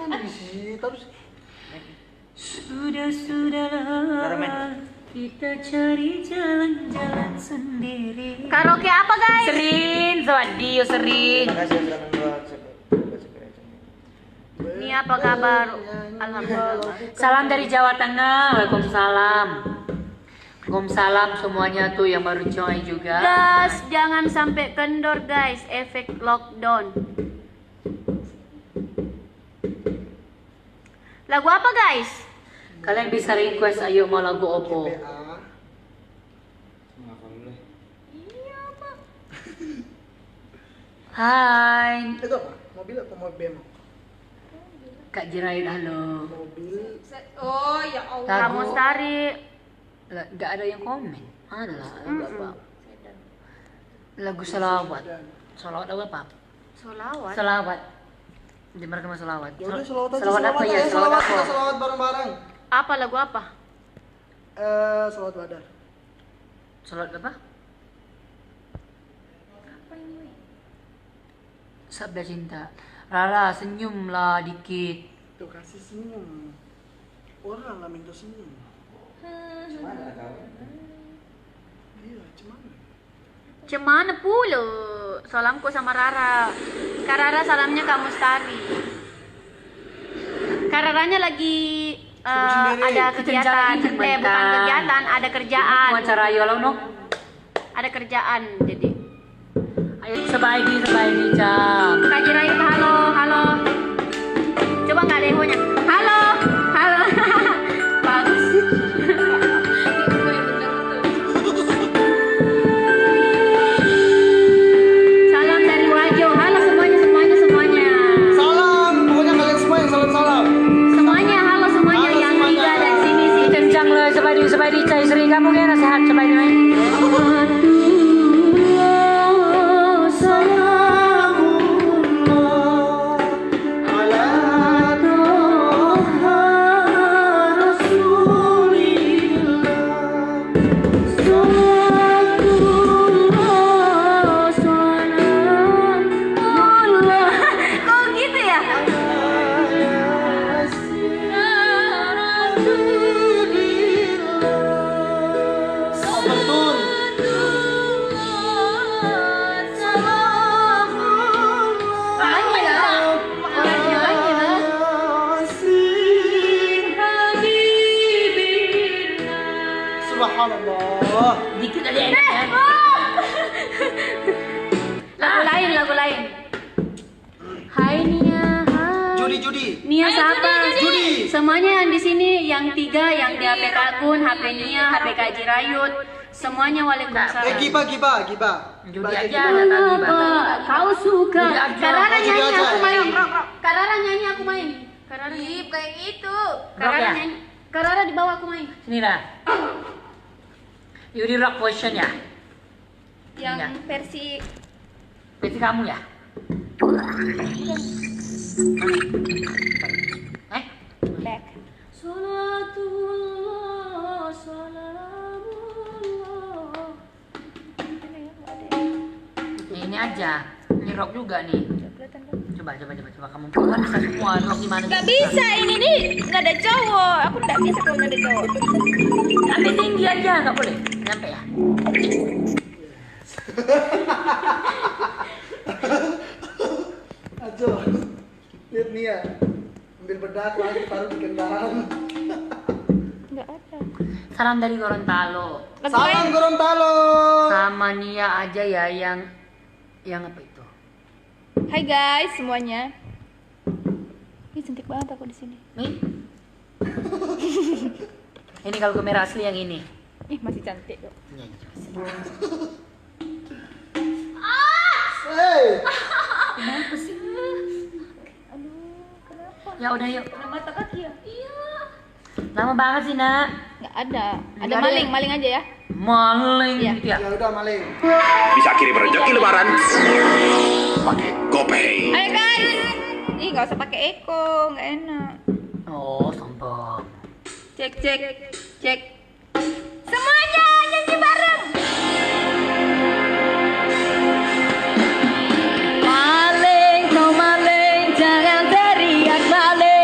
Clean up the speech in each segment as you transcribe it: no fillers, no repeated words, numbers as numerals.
mana di sini terus. Sudahlah kita cari jalan-jalan sendiri. Karaoke apa guys? Serin, Sawadi, Serin. Terima kasih sudah membuat Ini apa kabar? Alhamdulillah. Salam dari Jawa Tengah. Waalaikumsalam. Waalaikumsalam semuanya tuh yang baru join juga. Gas, jangan sampai kendor guys, efek lockdown. Lagu apa guys? Kalian bisa request ayo mau lagu opo. Hai. Itu apa? Mobil atau mobil? Kak Jiraid, halo. Mobil. Oh ya Allah. Kamu Stari. Gak ada yang komen. Ada lah. Lagu salawat. Salawat apa? Solawat. Salawat. Di mereka mau salawat. Ya udah selawat aja. Salawat apa ya? Salawat apa? Kita selawat bareng-bareng. Apa lagu apa? Selawat Badar. Salawat apa? Sabda cinta. Rara senyumlah dikit. Tuh kasih senyum. Orang lah minta senyum. Mana kau? Iya, cuman. Cemana pula? Salamku sama Rara. Kak Rara salamnya Kak Mustari. Kak Raranya lagi sendiri. ada kegiatan. Kencang, Bukan kegiatan, ada kerjaan. Mau acara ayo lo no? Ada kerjaan jadi. Ayo sebaik jam. Kak Jirayu, halo, halo. Coba nggak ada ehonya. Halo, halo. Bagus. Salam dari Wajo. Halo semuanya. Salam, pokoknya kalian semua yang salam. Semuanya, halo semuanya Halo yang semuanya. tiga dari sini sih. Kencang lo sebaik cai sering kamu kan sehat sebaik main. Kok gitu ya? Betul. Subhanallah. Dikit aja enak ya. Lagu lain. Hai Nia. Hai. Judi. Nia siapa? Judi. Semuanya yang di sini yang tiga yang di HP Kakun, HP Nia, HP Kak Jirayut, semuanya waalaikumsalam. Giba. Judi aja ada lagi Apa kau suka? Judi aja. Karara Judi nyanyi aja. aku main. Karara nyanyi aku main. Karara Ih, nyanyi. kayak itu. Karara Rock ya? nyanyi. Karara di bawah aku main. Sini lah. Yuri rock version ya. Yang Iya. versi Versi kamu ya. back. Salatullah, salamullah. Ini aja. Ini rock juga nih. Coba kamu bisa semua rock gimana? Gak bisa ini nih, nggak ada cowok. Aku nggak bisa kalau nggak ada cowok. Tapi tinggi aja nggak boleh. Nyampe ya. Ajo. Lihat nih ya. Ambil bedak lagi taruh di kendaraan. Nggak ada. Salam dari Gorontalo. Salam Gorontalo. Sama Nia aja ya yang apa itu? Hai guys semuanya. Ih cantik banget aku di sini. Nih. Ini kalau kamera asli yang ini. Ih masih cantik kok. Iya, jelas. Hey. Kenapa sih? Aduh kenapa? Ya udah yuk. Ada mata kaki ya? Iya. Lama banget sih, Nak. Nggak ada. Ada Nggak ada maling, ya? maling aja ya. Maling Iya. gitu ya. Ya udah maling. Bisa kirim rezeki lebaran pakai GoPay. Ayo guys. Ih nggak usah pakai Eko, nggak enak. Oh, sombong. Cek. Semuanya nyanyi bareng. Maling, kau maling, jangan teriak maling.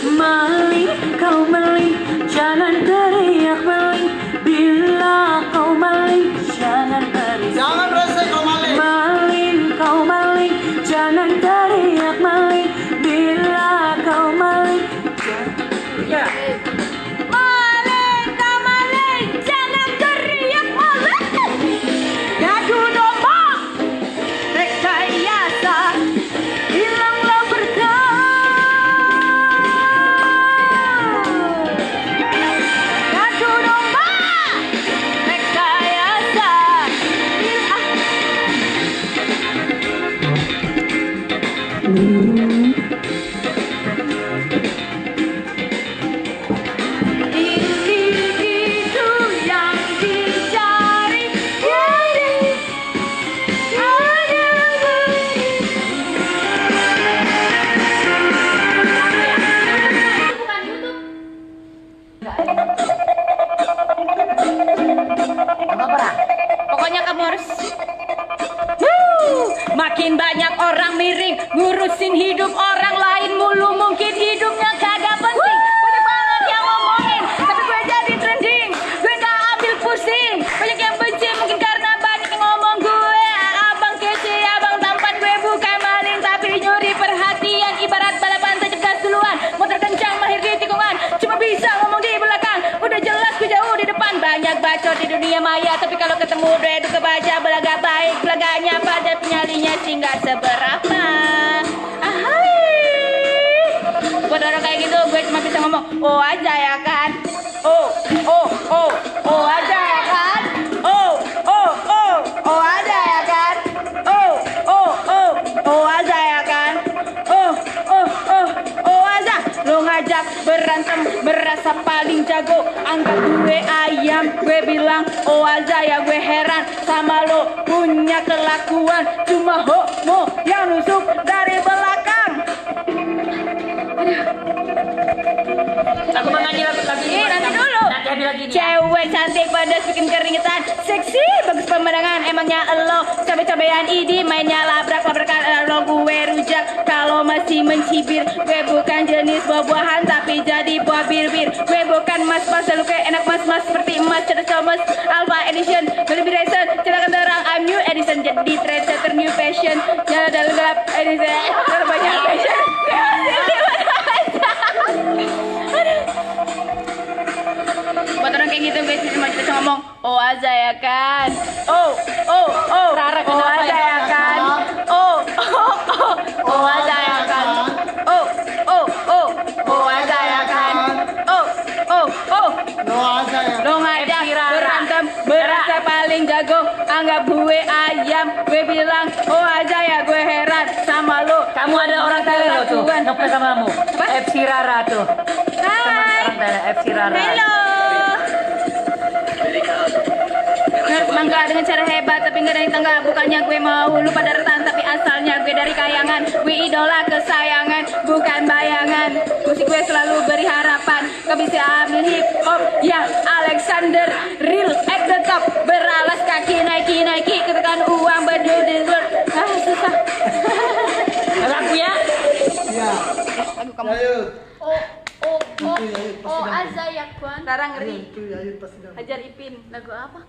Maling, kau maling, jangan teriak maling. Bila kau maling, jangan teriak. Jangan rasa kau maling. Maling, kau maling, jangan teriak maling. Bila kau maling, ya. Maling, kau maling, jangan teriak maling. Ngadu domba, rekayasa, hilanglah berkah. Ngadu domba, rekayasa, itu yang dicari. Pokoknya kamu harus makin banyak orang miring ngurusin hidup orang lain mulu, mungkin hidupnya kagak penting. Banyak banget yang ngomongin, tapi gue jadi trending. Gue gak ambil pusing. Banyak yang benci mungkin karena banyak yang ngomong gue abang kece, abang tampan. Gue bukan maling tapi nyuri perhatian. Ibarat balapan tajam gas duluan, motor kencang mahir di tikungan, cuma bisa ngomong di belakang. Udah jelas gue jauh di depan. Banyak bacot di dunia maya, tapi kalau ketemu duit kebaca belaga baik. Belaganya pada penyalinya sih gak seberapa. Ahai. Buat orang kayak gitu gue cuma bisa ngomong oh aja ya kan. Oh aja ya kan. Oh aja ya kan. Oh aja ya kan. Oh aja. Lo ngajak berantem berasa paling jago, anggap gue ayam. Gue bilang oh aja ya, gue heran sama lo punya kelakuan cuma homo yang nusuk dari belakang. Aku mau nyanyi lagu ini. Nanti dulu. Nanti habis lagi nih. Cewek cantik pedas bikin keringetan, seksi bagus pemandangan. Emangnya elo cabe-cabean idi mainnya labrak-labrakan. Lo gue rujak kalau masih mencibir. Gue bukan jenis buah-buahan tapi jadi buah bir-bir. Gue bukan mas-mas selalu kayak enak mas-mas seperti emas cerdas Thomas Alpha Edition Celebration silakan terang. I'm new edition jadi trendsetter new fashion. Ya dalam gelap edition terbanyak fashion. Buat orang kayak gitu guys cuma kita ngomong oh aja ya kan. Oh aja ya kan. Oh aja ya kan. Oh aja ya kan. Lo aja ya. Lo ngajak berantem berasa paling jago, anggap gue ayam. Gue bilang oh aja ya, gue heran sama lo. Kamu ada orang tele lo tuh, ngepes sama kamu. Apa? FC Rara tuh. Hai. Orang tele FC Rara. Halo. Mangga dengan cara hebat tapi nggak ada yang tangga. Bukannya gue mau lu pada retan tapi asalnya gue dari kayangan. Gue idola kesayangan bukan bayangan. Musik gue selalu beri harapan. Gak bisa ambil hip hop yang Alexander real at the top. Beralas kaki naiki ketekan uang berduduk. Susah. Lagunya? Iya. Lagu kamu. Ayo. Oh Azza ya Kwan. Rara ngeri. Itu ya, ayo pasti dah. Hajar Ipin. Lagu apa?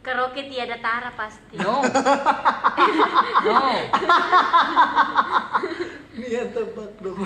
Karaoke tiada tara pasti. No. Ini yang tebak dong.